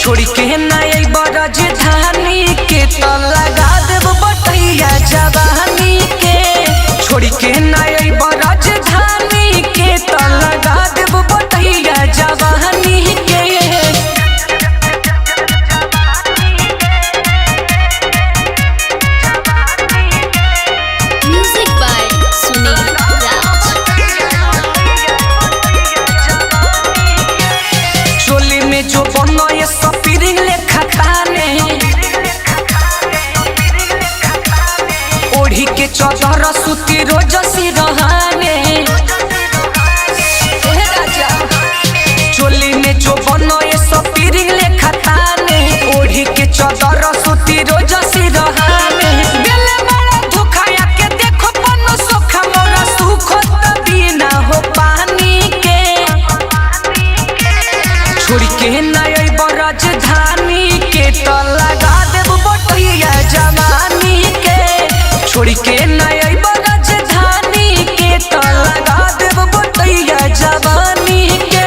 छोड़ी के नई राजधानी के तो लगा देब बटैया जवानी के। छोड़ी के नई राजधानी के तो लगा देब बटैया जवानी के। म्यूजिक बाय सुनील राज। चोली में जो बनो ये सपीरिंग लेखा ताने, ओढ़ी के चौदर सूती रोज सिरहाने। चोली में जो बनो ये सपीरिंग लेखा ताने, ओढ़ी के चौदर सूती रोज सिरहाने। बेले बड़ा धोखाया के देखो बनो सोखा मोरा सुखो तभी ना हो पानी के। छोड़ी के नई राजधानी के तो लगा देब बटैया जवानी के। छोड़ी के नई राजधानी के तो लगा देब बटैया जवानी के।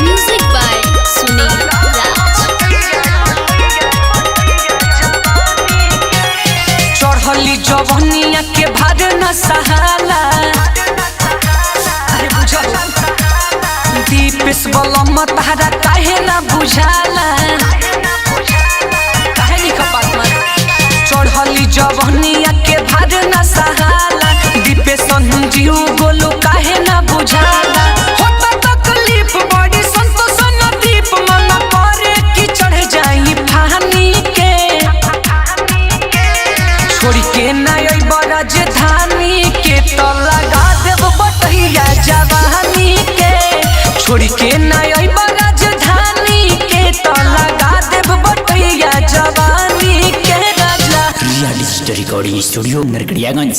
म्यूजिक बाय सुनील राज। चढ़ली जवनिया के भार न सहाला, अरे बुझला दीपेश बलम तारा काहे ना बुझाला। काहे नहीं खपात मन चढ़ली जवनिया के भार न सहाला, दीपेश संजीव गोलू काहे ना बुझाला। होता तकलीफ बड़ी संतोष न दीप मन करे कि चढ़ जाई फानी के। छोड़ी के नई राजधानी के तो लगा देब बटैया जवानी के। छोड़ी के नई राजधानी के तो लगा देब बटैया जवानी के। Raja real digital recording studio Narkatiaganj.